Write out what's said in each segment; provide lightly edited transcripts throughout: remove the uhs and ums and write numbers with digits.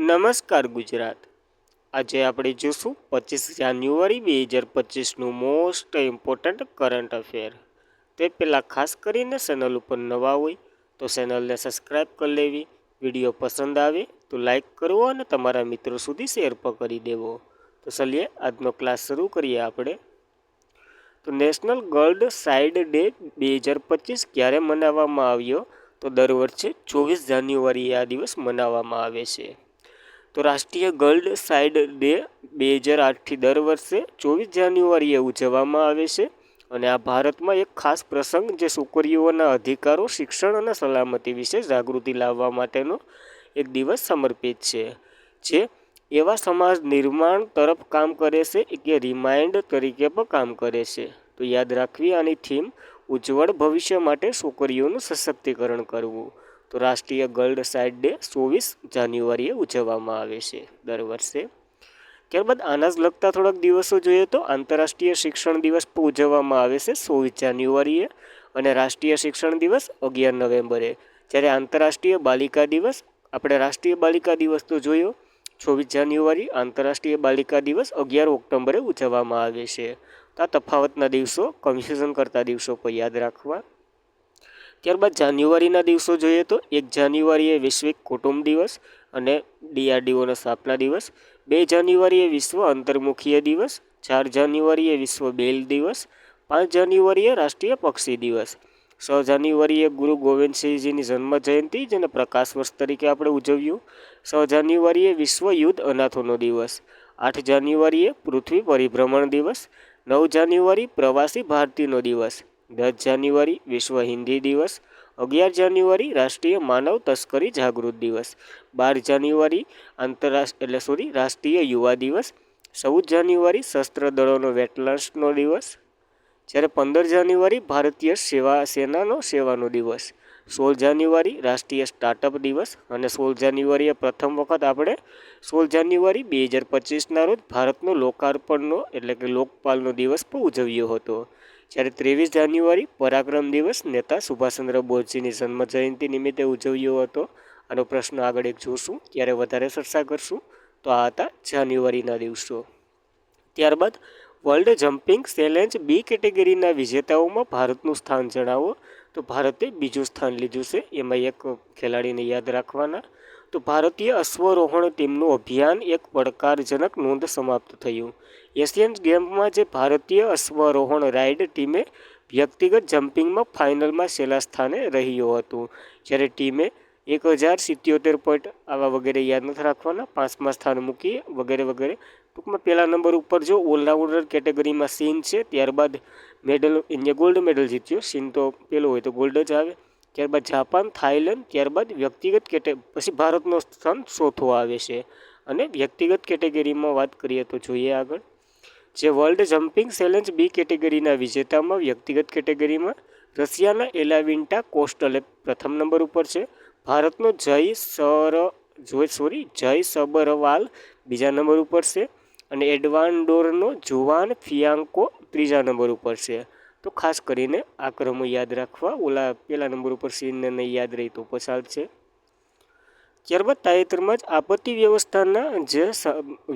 નમસ્કાર ગુજરાત। આજે આપણે જોશું 25 જાન્યુઆરી 2025નું મોસ્ટ ઇમ્પોર્ટન્ટ કરંટ અફેર। તે પહેલાં ખાસ કરીને ચેનલ ઉપર નવા હોય તો ચેનલને સબસ્ક્રાઈબ કરી લેવી, વિડીયો પસંદ આવે તો લાઈક કરવો અને તમારા મિત્રો સુધી શેર પણ કરી દેવો। તો ચલીએ આજનો ક્લાસ શરૂ કરીએ આપણે। તો નેશનલ ગર્લ્ડ ચાઇલ્ડ ડે 2025 ક્યારે મનાવવામાં આવ્યો? તો દર વર્ષે 24 જાન્યુઆરીએ આ દિવસ મનાવવામાં આવે છે। તો રાષ્ટ્રીય ગર્લ્ડ ચાઇલ્ડ ડે 2008થી દર વર્ષે 24 જાન્યુઆરીએ ઉજવવામાં આવે છે અને આ ભારતમાં એક ખાસ પ્રસંગ જે છોકરીઓના અધિકારો, શિક્ષણ અને સલામતી વિશે જાગૃતિ લાવવા માટેનો એક દિવસ સમર્પિત છે, જે એવા સમાજ નિર્માણ તરફ કામ કરે છે કે રિમાઇન્ડ તરીકે પણ કામ કરે છે। તો યાદ રાખવી આની થીમ ઉજ્જવળ ભવિષ્ય માટે છોકરીઓનું સશક્તિકરણ કરવું। તો રાષ્ટ્રીય ગર્લ્ડ ચાઇલ્ડ ડે 24 જાન્યુઆરીએ ઉજવવામાં આવે છે દર વર્ષે। ત્યારબાદ આના જ લગતા થોડાક દિવસો જોઈએ તો આંતરરાષ્ટ્રીય શિક્ષણ દિવસ પણ ઉજવવામાં આવે છે 24 જાન્યુઆરીએ અને રાષ્ટ્રીય શિક્ષણ દિવસ 11 નવેમ્બરે। જ્યારે આંતરરાષ્ટ્રીય બાલિકા દિવસ, આપણે રાષ્ટ્રીય બાલિકા દિવસ તો જોયો 24 જાન્યુઆરી, આંતરરાષ્ટ્રીય બાલિકા દિવસ 11 ઓક્ટોબરે ઉજવવામાં આવે છે। તો આ તફાવતના દિવસો, કન્ફ્યુઝન કરતા દિવસો પર યાદ રાખવા। ત્યારબાદ જાન્યુઆરીના દિવસો જોઈએ તો 1 જાન્યુઆરીએ વૈશ્વિક કુટુંબ દિવસ અને DRDOનો સ્થાપના દિવસ, 2 જાન્યુઆરીએ વિશ્વ અંતર્મુખીય દિવસ, 4 જાન્યુઆરીએ વિશ્વ બેલ દિવસ, 5 જાન્યુઆરીએ રાષ્ટ્રીય પક્ષી દિવસ, 6 જાન્યુઆરીએ ગુરુ ગોવિંદસિંહજીની જન્મ જયંતિ જેને પ્રકાશ વર્ષ તરીકે આપણે ઉજવ્યું, 6 જાન્યુઆરીએ વિશ્વ યુદ્ધ અનાથોનો દિવસ, 8 જાન્યુઆરીએ પૃથ્વી પરિભ્રમણ દિવસ, 9 જાન્યુઆરી પ્રવાસી ભારતીયનો દિવસ, 10 જાન્યુઆરી વિશ્વ હિન્દી દિવસ, 11 જાન્યુઆરી રાષ્ટ્રીય માનવ તસ્કરી જાગૃત દિવસ, 12 જાન્યુઆરી રાષ્ટ્રીય યુવા દિવસ, 14 જાન્યુઆરી સશસ્ત્ર દળોનો વેટરન્સનો દિવસ, જ્યારે 15 જાન્યુઆરી ભારતીય સેનાનો સેવાનો દિવસ, 16 જાન્યુઆરી રાષ્ટ્રીય સ્ટાર્ટઅપ દિવસ અને 16 જાન્યુઆરીએ પ્રથમ વખત આપણે 16 જાન્યુઆરી 2025ના રોજ ભારતનો લોકાર્પણનો એટલે કે લોકપાલનો દિવસ પણ ઉજવ્યો હતો। જ્યારે 23 જાન્યુઆરી પરાક્રમ દિવસ નેતા સુભાષચંદ્ર બોઝજીની જન્મ જયંતિ નિમિત્તે ઉજવ્યો હતો। આનો પ્રશ્ન આગળ એક જોશું, ત્યારે વધારે ચર્ચા કરશું। તો આ હતા જાન્યુઆરીના દિવસો। ત્યારબાદ વર્લ્ડ જમ્પિંગ ચેલેન્જ બી કેટેગરીના વિજેતાઓમાં ભારતનું સ્થાન જણાવો? તો ભારતે બીજું સ્થાન લીધું છે, એમાં એક ખેલાડીને યાદ રાખવાના। તો ભારતીય અશ્વારોહણ ટીમનું અભિયાન એક પડકારજનક નોંધ સમાપ્ત થયું। એશિયન ગેમ્સમાં જે ભારતીય અશ્વારોહણ રાઇડ ટીમે વ્યક્તિગત જમ્પિંગમાં ફાઇનલમાં છેલ્લા સ્થાને રહ્યું હતું, જ્યારે ટીમે 1077 પોઈન્ટ આવા વગેરે યાદ નથી રાખવાના, 5મા સ્થાન મૂકીએ વગેરે વગેરે। ટૂંકમાં પહેલા નંબર ઉપર જો ઓલરાઉન્ડર કેટેગરીમાં સીન છે, ત્યારબાદ ગોલ્ડ મેડલ જીત્યો, સીન તો પેલો હોય તો ગોલ્ડ જ આવે, ત્યારબાદ જાપાન, થાઈલેન્ડ, ત્યારબાદ વ્યક્તિગત પછી ભારતનો સ્થાન ચોથો આવે છે। અને વ્યક્તિગત કેટેગરીમાં વાત કરીએ તો જોઈએ આગળ, જે વર્લ્ડ જમ્પિંગ ચેલેન્જ બી કેટેગરીના વિજેતામાં વ્યક્તિગત કેટેગરીમાં રશિયાના એલાવિન્ટા કોસ્ટલે પ્રથમ નંબર ઉપર છે, ભારતનો જય સબરવાલ બીજા નંબર ઉપર છે અને એડવાન્ડોરનો જુવાન ફિયાન્કો ત્રીજા નંબર ઉપર છે। તો ખાસ કરીને આ ક્રમો યાદ રાખવા, ઓલા પહેલા નંબર ઉપર સીનને નહીં યાદ રહી તો પસાર છે। ત્યારબાદ તાજેતરમાં જ આપત્તિ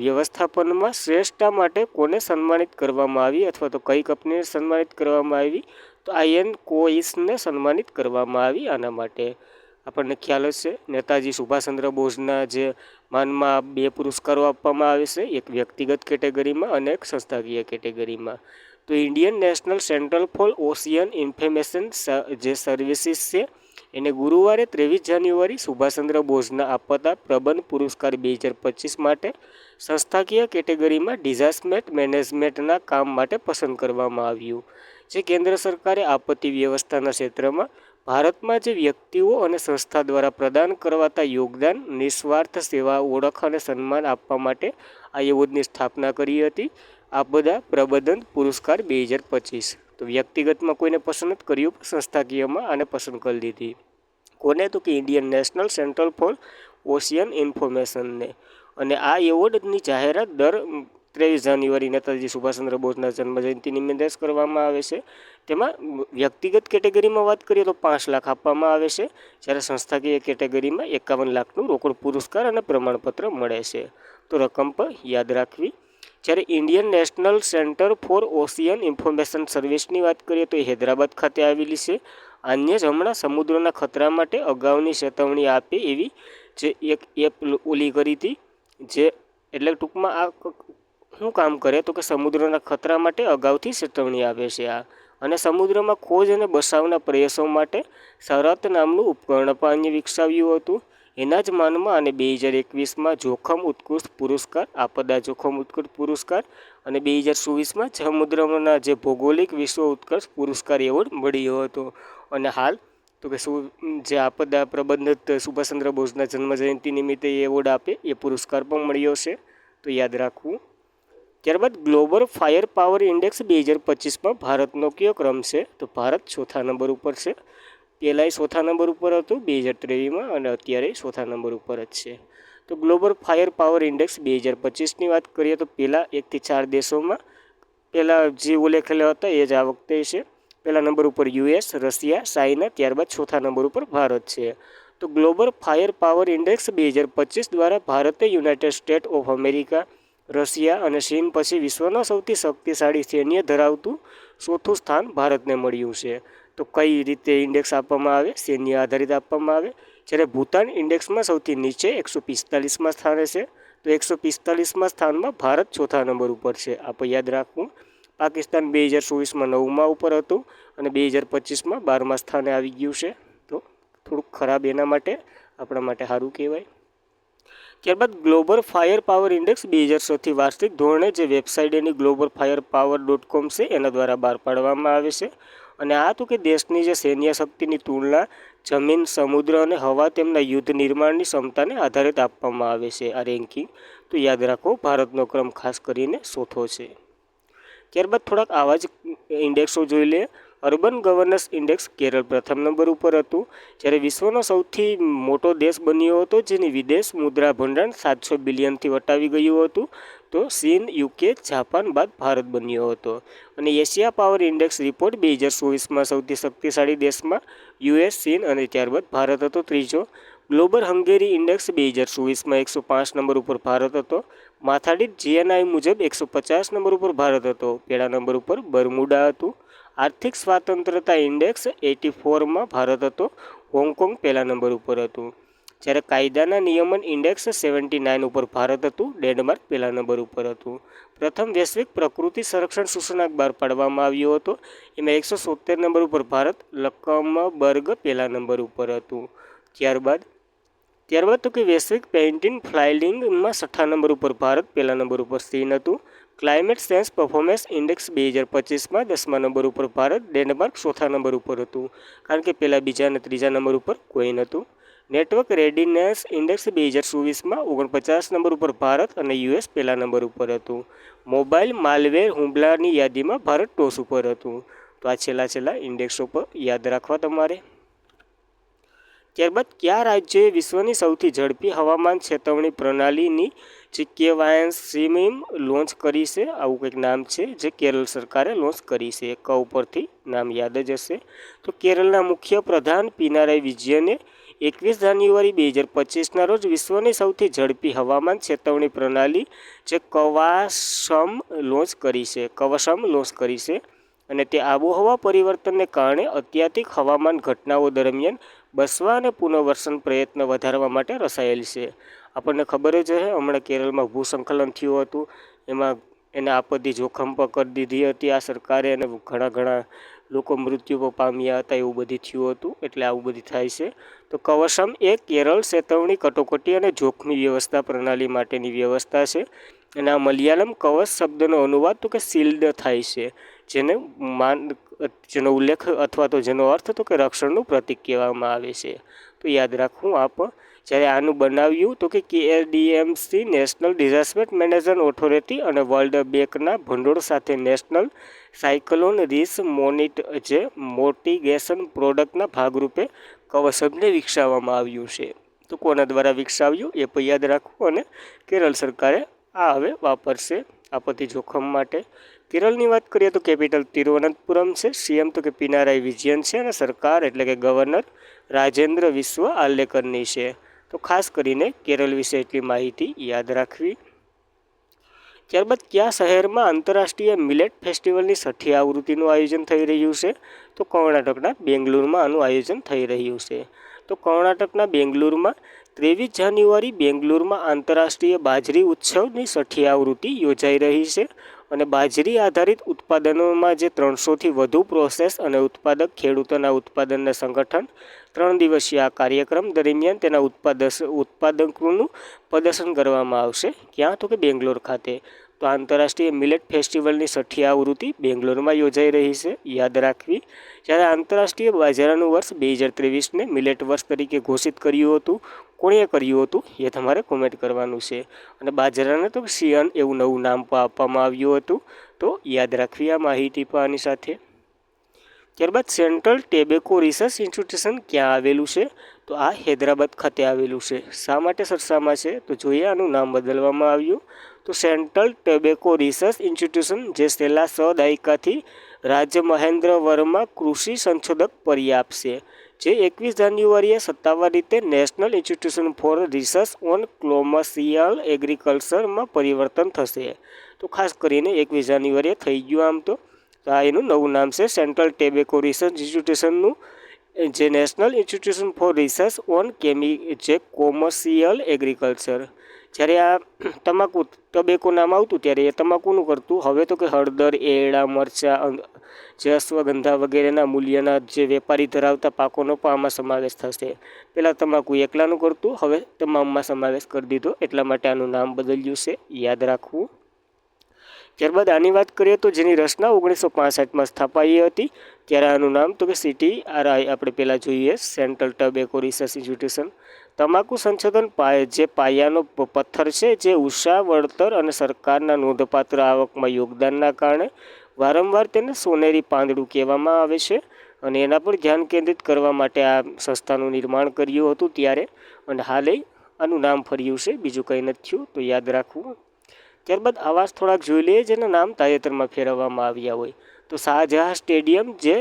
વ્યવસ્થાપનમાં શ્રેષ્ઠતા માટે કોને સન્માનિત કરવામાં આવી અથવા તો કઈ કંપનીને સન્માનિત કરવામાં આવી? તો IN કોઇસને સન્માનિત કરવામાં આવી। આના માટે આપણને ખ્યાલ હશે, નેતાજી સુભાષચંદ્ર બોઝના જે માનમાં 2 પુરસ્કારો આપવામાં આવે છે, એક વ્યક્તિગત કેટેગરીમાં અને એક સંસ્થાકીય કેટેગરીમાં। તો Indian national centre for ocean information જે સર્વિસીસ છે, એને ગુરુવારે 23 જાન્યુઆરી સુભાષચંદ્ર બોઝના આપતા પ્રબંધ પુરસ્કાર 2025 માટે સંસ્થાકીય કેટેગરીમાં ડિઝાસ્ટર મેનેજમેન્ટના કામ માટે પસંદ કરવામાં આવ્યું, જે કેન્દ્ર સરકારે આપત્તિ વ્યવસ્થાના ક્ષેત્રમાં ભારતમાં જે વ્યક્તિઓ અને સંસ્થા દ્વારા પ્રદાન કરવાતા યોગદાન, નિસ્વાર્થ સેવા, ઓળખ અને સન્માન આપવા માટે આ એવોર્ડની સ્થાપના કરી હતી। આપદા પ્રબંધ પુરસ્કાર 2025। તો વ્યક્તિગતમાં કોઈને પસંદ જ કર્યું, સંસ્થાકીયમાં આને પસંદ કરી લીધી, કોને? તો કે Indian national centre for ocean ઇન્ફોર્મેશનને। અને આ એવોર્ડની જાહેરાત દર 23 જાન્યુઆરી નેતાજી સુભાષચંદ્ર બોઝના જન્મજયંતિ નિમિત્તે કરવામાં આવે છે. તેમાં વ્યક્તિગત કેટેગરીમાં વાત કરીએ તો 5 લાખ આપવામાં આવે છે, જ્યારે સંસ્થાકીય કેટેગરીમાં 51 લાખનું રોકડ પુરસ્કાર અને પ્રમાણપત્ર મળે છે. તો રકમ પણ યાદ રાખવી. જ્યારે Indian national centre for ocean information સર્વિસની વાત કરીએ તો એ હૈદરાબાદ ખાતે આવેલી છે. આને જ હમણાં સમુદ્રના ખતરા માટે અગાઉની ચેતવણી આપે એવી જે એક એપ ઓલી કરી હતી, જે એટલે ટૂંકમાં આ શું કામ કરે તો કે સમુદ્રના ખતરા માટે અગાઉથી ચેતવણી આપે છે આ. અને સમુદ્રમાં ખોજ અને બચાવના પ્રયાસો માટે શરત નામનું ઉપકરણ પણ વિકસાવ્યું હતું. એના જ માનમાં અને 2021માં જોખમ ઉત્કૃષ્ટ પુરસ્કાર, આપદા જોખમ ઉત્કૃષ્ટ પુરસ્કાર અને 2024માં સમુદ્રના જે ભૌગોલિક વિશ્વ ઉત્કર્ષ પુરસ્કાર એવોર્ડ મળ્યો હતો. અને હાલ તો કે જે આપદા પ્રબંધિત સુભાષચંદ્ર બોઝના જન્મજયંતિ નિમિત્તે એવોર્ડ આપે એ પુરસ્કાર પણ મળ્યો છે, તો યાદ રાખવું. ત્યારબાદ ગ્લોબલ ફાયર પાવર ઇન્ડેક્સ 2025માં ભારતનો કયો ક્રમ છે? તો ભારત 4થા નંબર ઉપર છે. પહેલાંય 4થા નંબર ઉપર હતું 2023માં અને અત્યારે 4થા નંબર ઉપર જ છે. તો ગ્લોબલ ફાયર પાવર ઇન્ડેક્સ 2025ની વાત કરીએ તો પહેલાં 1 થી 4 દેશોમાં પહેલાં જે ઉલ્લેખેલા હતા એ જ આ વખતે છે. પહેલા નંબર ઉપર US, રશિયા, ચાઇના, ત્યારબાદ 4થા નંબર ઉપર ભારત છે. તો ગ્લોબલ ફાયર પાવર ઇન્ડેક્સ 2025 દ્વારા ભારતે United state of America, Russia અને ચીન પછી વિશ્વના સૌથી શક્તિશાળી સૈન્ય ધરાવતું 4થું સ્થાન ભારતને મળ્યું છે. તો કઈ રીતે ઇન્ડેક્સ આપવામાં આવે? સૈન્ય આધારિત આપવામાં આવે. જ્યારે ભૂતાન ઇન્ડેક્સમાં સૌથી નીચે 145માં સ્થાને છે. તો 145માં સ્થાનમાં ભારત 4થા નંબર ઉપર છે. આપણે યાદ રાખવું. પાકિસ્તાન 2024માં 9મા ઉપર હતું અને 2025માં 12મા સ્થાને આવી ગયું છે. તો થોડુંક ખરાબ એના માટે, આપણા માટે સારું કહેવાય. ત્યારબાદ ગ્લોબલ ફાયર પાવર ઇન્ડેક્સ 2006થી વાર્ષિક ધોરણે જે વેબસાઇટ એની globalfirepower.com છે એના દ્વારા બહાર પાડવામાં આવે છે. અને આ તો કે દેશની જે સૈન્ય શક્તિની તુલના જમીન, સમુદ્ર અને હવા તેમના યુદ્ધ નિર્માણની ક્ષમતાને આધારિત આપવામાં આવે છે આ રેન્કિંગ. તો યાદ રાખો, ભારતનો ક્રમ ખાસ કરીને 4થો છે. ત્યારબાદ થોડાક આવા જ ઇન્ડેક્સો જોઈ લે. અર્બન ગવર્નન્સ ઇન્ડેક્સ કેરળ પ્રથમ નંબર ઉપર હતું, જ્યારે વિશ્વનો સૌથી મોટો દેશ બન્યો હતો જેની વિદેશ મુદ્રા ભંડાર 700 બિલિયનથી વટાવી ગયું હતું. તો ચીન, UK, જાપાન બાદ ભારત બન્યો હતો. અને એશિયા પાવર ઇન્ડેક્સ રિપોર્ટ 2024માં સૌથી શક્તિશાળી દેશમાં US, ચીન અને ત્યારબાદ ભારત હતો ત્રીજો. ગ્લોબલ હંગેરી ઇન્ડેક્સ 2024માં 105 નંબર ઉપર ભારત હતો. માથાદીઠ GNI મુજબ 150 નંબર ઉપર ભારત હતો. પહેલા નંબર ઉપર બરમુડા હતું. આર્થિક સ્વાતંત્રતા ઇન્ડેક્સ 84માં ભારત હતો. હોંગકોંગ પહેલા નંબર ઉપર હતું. જ્યારે કાયદાના નિયમન ઇન્ડેક્સ 79 ઉપર ભારત હતું. ડેનમાર્ક પહેલા નંબર ઉપર હતું. પ્રથમ વૈશ્વિક પ્રકૃતિ સંરક્ષણ સૂચનાંક બહાર પાડવામાં આવ્યો હતો. એમાં 170 નંબર ઉપર ભારત, લક્ઝમબર્ગ પહેલા નંબર ઉપર હતું. ત્યારબાદ તો કે વૈશ્વિક પેઇન્ટિંગ ફ્લાઇલિંગમાં 6થા નંબર ઉપર ભારત, પહેલા નંબર ઉપર ચીન હતું. ક્લાઇમેટ ચેન્જ પરફોર્મન્સ ઇન્ડેક્સ 2025માં 10મા નંબર ઉપર ભારત, ડેનમાર્ક 4થા નંબર ઉપર હતું, કારણ કે પહેલાં, બીજા અને ત્રીજા નંબર ઉપર કોઈ નહોતું. નેટવર્ક રેડિનેસ ઇન્ડેક્સ 2024માં 49 નંબર ઉપર ભારત અને US પહેલા નંબર ઉપર હતું. મોબાઈલ માલવેર હુમલાની યાદીમાં ભારત ટોચ ઉપર હતું. તો આ છેલ્લા ઇન્ડેક્સો પર યાદ રાખવા તમારે. ત્યારબાદ કયા રાજ્યોએ વિશ્વની સૌથી ઝડપી હવામાન ચેતવણી પ્રણાલીની જે કેવાયસીમ લોન્ચ કરી છે? આવું કંઈક નામ છે જે કેરળ સરકારે લોન્ચ કરી છે. ક ઉપરથી નામ યાદ જ હશે. તો કેરળના મુખ્ય પ્રધાન પિનારાઈ વિજયને 21 જાન્યુઆરી 2025ના રોજ વિશ્વની સૌથી ઝડપી હવામાન ચેતવણી પ્રણાલી જે કવાસમ લોન્ચ કરી છે. અને તે આબોહવા પરિવર્તનને કારણે અત્યાધિક હવામાન ઘટનાઓ દરમિયાન બસવા અને પુનર્વસન પ્રયત્ન વધારવા માટે રચાયેલ છે. આપણને ખબર જ હશે, હમણાં કેરળમાં ભૂસ્ખલન થયું હતું, એમાં એને આપત્તિ જોખમ પર કરી દીધી હતી આ સરકારે, અને ઘણા લોકો મૃત્યુ પામ્યા હતા, એવું બધું થયું હતું. એટલે આવું બધું થાય છે. તો કવસમ એ કેરળ ચેતવણી, કટોકટી અને જોખમી વ્યવસ્થા પ્રણાલી માટેની વ્યવસ્થા છે. અને આ મલયાલમ કવચ શબ્દનો અનુવાદ તો કે શિલ્ડ થાય છે, જેનો ઉલ્લેખ અથવા તો જેનો અર્થ તો કે રક્ષણનું પ્રતીક કહેવામાં આવે છે. તો યાદ રાખવું આપ. જ્યારે આનું બનાવ્યું તો કે KRDMC national disaster management authority અને વર્લ્ડ બેંકના ભંડોળ સાથે નેશનલ સાયક્લોન રિસ્ક મોટિગેશન પ્રોડક્ટના ભાગરૂપે કવસમને વિકસાવવામાં આવ્યું છે. તો કોના દ્વારા વિકસાવ્યું એ પણ યાદ રાખવું. અને કેરળ સરકારે આ હવે વાપરશે. આપત્તિ જોખમ માટે. કેરળની વાત કરીએ તો કેપિટલ તિરુવનંતપુરમ છે. સીએમ તો કે પિનારાઈ વિજયન છે અને સરકાર એટલે કે ગવર્નર રાજેન્દ્ર વિશ્વ આલેકરની છે. તો ખાસ કરીને કેરળ વિશે એટલી માહિતી યાદ રાખવી. ત્યારબાદ કયા શહેરમાં આંતરરાષ્ટ્રીય મિલેટ ફેસ્ટિવલની 6ઠ્ઠી આવૃત્તિનું આયોજન થઈ રહ્યું છે? તો કર્ણાટકના બેંગલુરુમાં આનું આયોજન થઈ રહ્યું છે. તો કર્ણાટકના બેંગલુરુમાં 23 જાન્યુઆરી બેંગલુરુમાં આંતરરાષ્ટ્રીય બાજરી ઉત્સવની 6ઠ્ઠી આવૃત્તિ યોજાઈ રહી છે. અને બાજરી આધારિત ઉત્પાદનોમાં જે 300થી વધુ પ્રોસેસ અને ઉત્પાદક ખેડૂતોના ઉત્પાદનના સંગઠન 3 દિવસીય આ કાર્યક્રમ દરમિયાન તેના ઉત્પાદકોનું પ્રદર્શન કરવામાં આવશે. ક્યાં? તો કે બેંગ્લોર ખાતે. તો આંતરરાષ્ટ્રીય મિલેટ ફેસ્ટિવલની 6ઠ્ઠી આવૃત્તિ બેંગ્લોરમાં યોજાઈ રહી છે, યાદ રાખવી. જ્યારે આંતરરાષ્ટ્રીય બાજરાનું વર્ષ 2023ને મિલેટ વર્ષ તરીકે ઘોષિત કર્યું હતું. કોણે કર્યું હતું એ તમારે કોમેન્ટ કરવાનું છે. અને બાજરાને તો સિયન એવું નવું નામ પણ આપવામાં આવ્યું હતું. તો યાદ રાખવી આ માહિતી પણ આની સાથે. ત્યારબાદ સેન્ટ્રલ ટેબેકો રિસર્ચ ઇન્સ્ટિટ્યુશન ક્યાં આવેલું છે? તો આ હૈદરાબાદ ખાતે આવેલું છે. શા માટે સરસામાં છે? તો જોઈએ આનું નામ બદલવામાં આવ્યું. તો સેન્ટ્રલ ટેબેકો રિસર્ચ ઇન્સ્ટિટ્યુશન જે છેલ્લા 6 દાયકાથી રાજ્ય મહેન્દ્ર વર્મા કૃષિ સંશોધક પર્યાપ્ત છે, જે 21 જાન્યુઆરીએ સત્તાવાર રીતે national institution for research on commercial એગ્રીકલ્ચરમાં પરિવર્તન થશે. તો ખાસ કરીને 21 જાન્યુઆરીએ થઈ ગયું આમ તો આ એનું નવું નામ છે સેન્ટ્રલ ટેબેકો રિસર્ચ ઇન્સ્ટિટ્યુશનનું, જે national institution for research on જે કોમર્શિયલ એગ્રીકલ્ચર. જ્યારે આ ટબેકો નામ આવતું ત્યારે એ તમાકુનું કરતું. હવે તો કે હળદર, એરડા, મરચાં, જે અશ્વગંધા વગેરેના મૂલ્યના જે વેપારી ધરાવતા પાકોનો પણ આમાં સમાવેશ થશે. પહેલાં તમાકુ એકલાનું કરતું, હવે તમામમાં સમાવેશ કરી દીધો, એટલા માટે આનું નામ બદલ્યું છે, યાદ રાખવું. ત્યારબાદ આની વાત કરીએ તો જેની રચના 1965માં સ્થાપાઈ હતી, ત્યારે આનું નામ તો કે CTRI આપણે પહેલાં જોઈએ સેન્ટ્રલ ટબેકો રિસર્ચ ઇન્સ્ટિટ્યુશન. તમાકુ સંશોધન જે પાયાનો પથ્થર છે, જે ઉષા વળતર અને સરકારના નોંધપાત્ર આવકમાં યોગદાનના કારણે વારંવાર તેને સોનેરી પાંદડું કહેવામાં આવે છે. અને એના પર ધ્યાન કેન્દ્રિત કરવા માટે આ સંસ્થાનું નિર્માણ કર્યું હતું ત્યારે. અને હાલે આનું નામ ફર્યું છે, બીજું કંઈ નથી થયું, તો યાદ રાખવું. ત્યારબાદ આવાસ થોડાક જોઈ લઈએ જેના નામ તાજેતરમાં ફેરવવામાં આવ્યા હોય. તો શાહજહાં સ્ટેડિયમ જે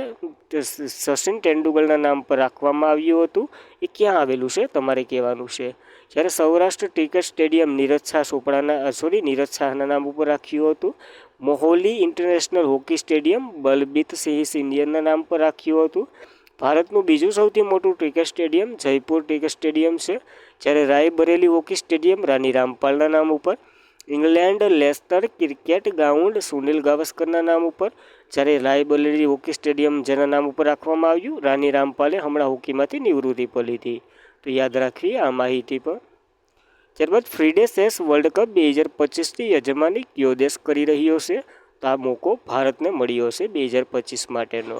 સચિન તેંડુલકરના નામ પર રાખવામાં આવ્યું હતું, એ ક્યાં આવેલું છે તમારે કહેવાનું છે. જ્યારે સૌરાષ્ટ્ર ક્રિકેટ સ્ટેડિયમ નીરજ શાહના નામ ઉપર રાખ્યું હતું. Mohali international hockey stadium Balbir Singh સિંધિયાના નામ પર રાખ્યું હતું. ભારતનું બીજું સૌથી મોટું cricket stadium Jaipur cricket stadium છે. જ્યારે રાયબરેલી હોકી સ્ટેડિયમ રાની રામપાલના નામ ઉપર. England Leicester cricket ground Sunil ગાવસ્કરના નામ ઉપર. જ્યારે રાયબરેલી હોકી સ્ટેડિયમ જેના નામ ઉપર રાખવામાં આવ્યું, રાની રામપાલે હમણાં હોકીમાંથી નિવૃત્તિ પર લીધી. તો યાદ રાખવી આ માહિતી પર. ત્યારબાદ ફ્રીડે ચેસ વર્લ્ડ કપ 2025ની યજમાની કયો દેશ કરી રહ્યો છે? તો આ મોકો ભારતને મળ્યો છે 2025 માટેનો.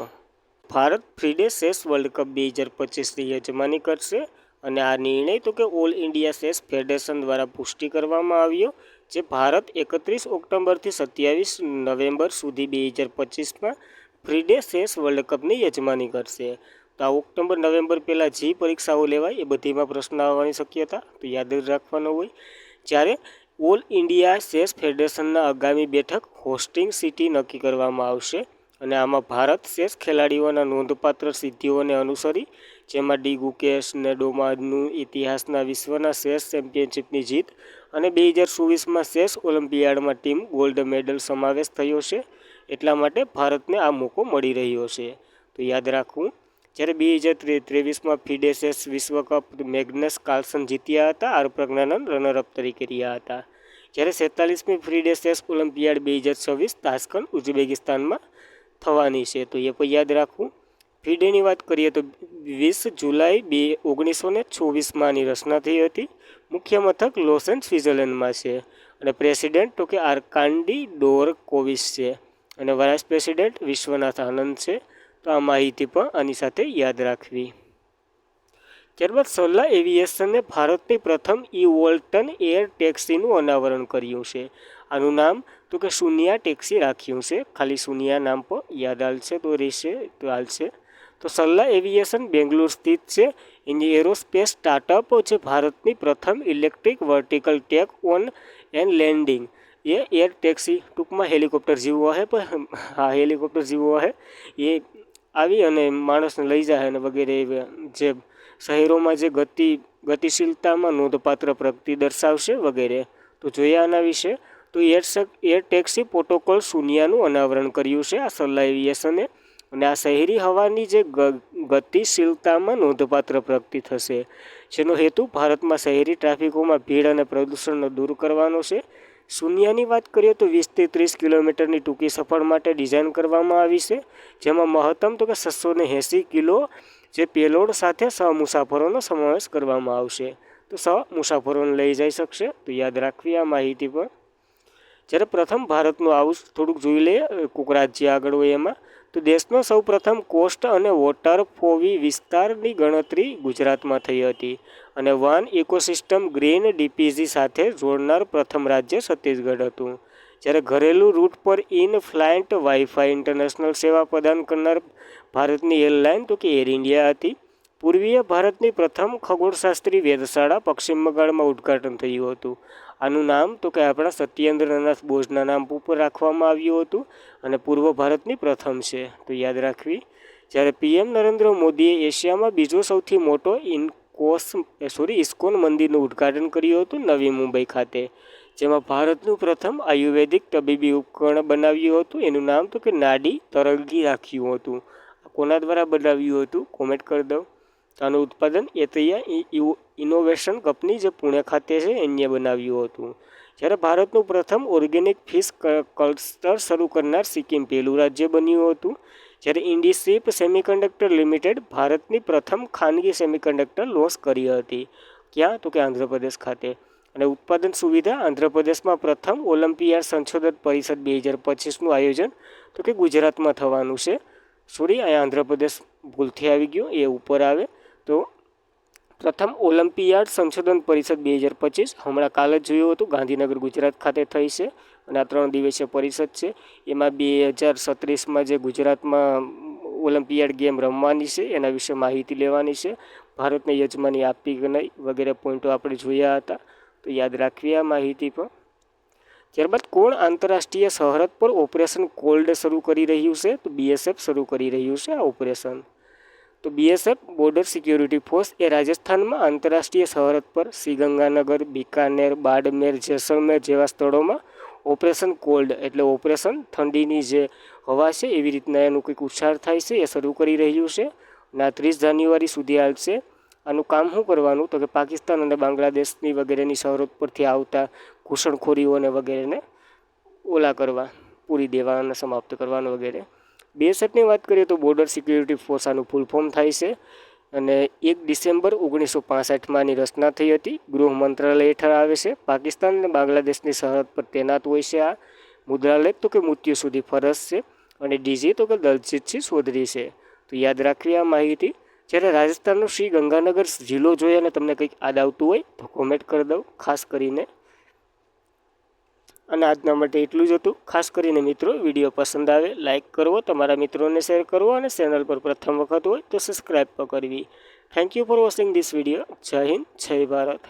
ભારત ફ્રીડે ચેસ વર્લ્ડ કપ 2025ની યજમાની કરશે. અને આ નિર્ણય તો કે ઓલ ઇન્ડિયા ચેસ ફેડરેશન દ્વારા પુષ્ટિ કરવામાં આવ્યો, જે ભારત 31 ઓક્ટોબરથી 27 નવેમ્બર સુધી 2025માં ફ્રીડે ચેસ વર્લ્ડ કપની યજમાની કરશે. તો આ ઓક્ટોબર નવેમ્બર પહેલાં જે પરીક્ષાઓ લેવાય એ બધીમાં પ્રશ્ન આવવાની શક્યતા તો યાદ રાખવાનો હોય. જ્યારે ઓલ ઇન્ડિયા ચેસ ફેડરેશનના આગામી બેઠક હોસ્ટિંગ સિટી નક્કી કરવામાં આવશે. અને આમાં ભારત ચેસ ખેલાડીઓના નોંધપાત્ર સિદ્ધિઓને અનુસરી, જેમાં ડી ગુકેશ નેડોમાનું ઇતિહાસના વિશ્વના ચેસ ચેમ્પિયનશિપની જીત અને 2024માં ચેસ ઓલિમ્પિયાડમાં ટીમ ગોલ્ડ મેડલ સમાવેશ થયો છે. એટલા માટે ભારતને આ મોકો મળી રહ્યો છે, તો યાદ રાખવું. જ્યારે 2023માં ફિડે ચેસ વિશ્વકપ મેગ્નસ કાર્લસન જીત્યા હતા, આર પ્રજ્ઞાનંદ રનરઅપ તરીકે રહ્યા હતા. જ્યારે 47મી ફ્રીડે ચેસ ઓલિમ્પિયાડ 2026 તાશ્કંદ ઉઝબેકિસ્તાનમાં થવાની છે, તો એ પણ યાદ રાખવું. ફિડેની વાત કરીએ તો 20 જુલાઈ 1924માં આની રચના થઈ હતી. મુખ્ય મથક લોસેન સ્વિટ્ઝરલેન્ડમાં છે. અને પ્રેસિડેન્ટ તો કે આર્કાડી ડોરકોવિચ છે. અને વાઇસ પ્રેસિડેન્ટ વિશ્વનાથ આનંદ છે. તો આ માહિતી પણ આની સાથે યાદ રાખવી. ત્યારબાદ સરલા એવિએશને ભારતની પ્રથમ વોલ્ટન એર ટેક્સીનું અનાવરણ કર્યું છે. આનું નામ તો કે શૂન્યા ટેક્સી રાખ્યું છે. ખાલી શૂન્યા નામ પર યાદ હાલશે તો રહેશે, તો હાલશે. તો સરલા એવિએશન બેંગ્લોર સ્થિત છે. એરોસ્પેસ સ્ટાર્ટઅપ જે ભારતની પ્રથમ electric vertical take on and landing A air taxi ટૂંકમાં હેલિકોપ્ટર જેવું હશે, પણ હા હેલિકોપ્ટર જેવું હશે. એ આવી અને માણસને લઈ જાય અને વગેરે જે શહેરોમાં જે ગતિશીલતામાં નોંધપાત્ર પ્રગતિ દર્શાવશે વગેરે. તો જોઈએ આના વિશે. તો એર ટેક્સી પ્રોટોકોલ શૂન્યનું અનાવરણ કર્યું છે આ સલ્લા એવિએશને. અને આ શહેરી હવાની જે ગતિશીલતામાં નોંધપાત્ર પ્રગતિ થશે, જેનો હેતુ ભારતમાં શહેરી ટ્રાફિકોમાં ભીડ અને પ્રદૂષણને દૂર કરવાનો છે. શૂન્યની વાત કરીએ તો 20 થી 30 કિલોમીટરની ટૂંકી સફર માટે ડિઝાઇન કરવામાં આવી છે, જેમાં મહત્તમ તો કે 680 કિલો જે પેલોડ સાથે સહમુસાફરોનો સમાવેશ કરવામાં આવશે. તો સહમુસાફરોને લઈ જઈ શકશે. તો યાદ રાખવી આ માહિતી પણ. જ્યારે પ્રથમ ભારતનું આવું થોડુંક જોઈ લઈએ, કોઈક રાજ્ય આગળ હોય એમાં. તો દેશનો સૌ પ્રથમ કોસ્ટ અને વોટર ફોવી વિસ્તારની ગણતરી ગુજરાતમાં થઈ હતી. અને વન ઇકોસિસ્ટમ ગ્રીન ડીપીજી સાથે જોડનાર પ્રથમ રાજ્ય છત્તીસગઢ હતું. જ્યારે ઘરેલું રૂટ પર ઇન ફ્લાઇટ વાઈફાઈ ઇન્ટરનેશનલ સેવા પ્રદાન કરનાર ભારતની એરલાઇન તો કે એર ઇન્ડિયા હતી. પૂર્વીય ભારતની પ્રથમ ખગોળશાસ્ત્રી વેધશાળા પશ્ચિમ બંગાળમાં ઉદ્ઘાટન થયું હતું. આનું નામ તો કે આપણા સત્યેન્દ્રનાથ બોઝના નામ ઉપર રાખવામાં આવ્યું હતું અને પૂર્વ ભારતની પ્રથમ છે. તો યાદ રાખવી. જ્યારે પીએમ નરેન્દ્ર મોદીએ એશિયામાં બીજો સૌથી મોટો ઇસ્કોન મંદિરનું ઉદ્ઘાટન કર્યું હતું નવી મુંબઈ ખાતે, જેમાં ભારતનું પ્રથમ આયુર્વેદિક તબીબી ઉપકરણ બનાવ્યું હતું. એનું નામ તો કે નાડી તરંગી રાખ્યું હતું. કોના દ્વારા બનાવ્યું હતું કોમેન્ટ કરી દો. આનું ઉત્પાદન એતૈયા ઇનોવેશન કંપની જે પુણે ખાતે છે એને બનાવ્યું હતું. જ્યારે ભારતનું પ્રથમ ઓર્ગેનિક ફિશ ક્લસ્ટર શરૂ કરનાર સિક્કિમ પહેલું રાજ્ય બન્યું હતું. જ્યારે ઇન્ડીશિપ સેમિકન્ડક્ટર લિમિટેડ ભારતની પ્રથમ ખાનગી સેમિકન્ડક્ટર લોન્ચ કરી હતી. ક્યાં તો કે આંધ્રપ્રદેશ ખાતે. અને ઉત્પાદન સુવિધા આંધ્રપ્રદેશમાં પ્રથમ ઓલિમ્પિયાડ સંશોધન પરિષદ 2025નું આયોજન તો કે ગુજરાતમાં થવાનું છે. સોરી, અહીંયા આંધ્રપ્રદેશ ભૂલથી આવી ગયો, એ ઉપર આવે. તો પ્રથમ ઓલિમ્પિયાડ સંશોધન પરિષદ 2025 હમણાં કાલે જ જોયું હતું, ગાંધીનગર ગુજરાત ખાતે થઈ છે. અને આ 3 દિવસીય પરિષદ છે. એમાં 2036માં જે ગુજરાતમાં ઓલિમ્પિયાડ ગેમ રમવાની છે એના વિશે માહિતી લેવાની છે. ભારતને યજમાની આપી કે નહીં વગેરે પોઈન્ટો આપણે જોયા હતા. તો યાદ રાખવી આ માહિતી પણ. ત્યારબાદ કોણ આંતરરાષ્ટ્રીય સરહદ પર ઓપરેશન કોલ્ડ શરૂ કરી રહ્યું છે? તો બીએસએફ શરૂ કરી રહ્યું છે આ ઓપરેશન. તો બીએસએફ બોર્ડર સિક્યોરિટી ફોર્સ એ રાજસ્થાનમાં આંતરરાષ્ટ્રીય સરહદ પર શ્રીગંગાનગર, બિકાનેર, બાડમેર, જેસલમેર જેવા સ્થળોમાં ઓપરેશન કોલ્ડ એટલે ઓપરેશન ઠંડીની જે હવા છે એવી રીતના એનું કંઈક ઉચ્ચાર થાય છે એ શરૂ કરી રહ્યું છે. અને આ 30 જાન્યુઆરી સુધી હાલશે. આનું કામ શું કરવાનું તો કે પાકિસ્તાન અને બાંગ્લાદેશની વગેરેની સરહદ પરથી આવતા ઘૂસણખોરીઓને વગેરેને ઓલા કરવા, પૂરી દેવા અને સમાપ્ત કરવાનું વગેરે. બીએસએફની વાત કરીએ તો બોર્ડર સિક્યોરિટી ફોર્સ આનું ફૂલ ફોર્મ થાય છે. અને 1 ડિસેમ્બર 1965માં આની રચના થઈ હતી. ગૃહ મંત્રાલય હેઠળ આવે છે. પાકિસ્તાન અને બાંગ્લાદેશની સરહદ પર તૈનાત હોય છે. આ મુદ્રાલય તો કે મૃત્યુ સુધી ફરજ છે. અને ડીજી તો કે દલજીતસિંહ ચૌધરી છે. તો યાદ રાખવી આ માહિતી. જ્યારે રાજસ્થાનનો શ્રી ગંગાનગર જિલ્લો જોઈએ અને તમને કંઈક યાદ આવતું હોય તો કોમેન્ટ કરી દઉં ખાસ કરીને. અને આજના માટે એટલું જ હતું. ખાસ કરીને મિત્રો વિડીયો પસંદ આવે લાઇક કરવો, તમારા મિત્રોને શેર કરવો અને ચેનલ પર પ્રથમ વખત હોય તો સબસ્ક્રાઈબ પણ કરવી. Thank you for watching this video. જય હિન્દ, જય ભારત.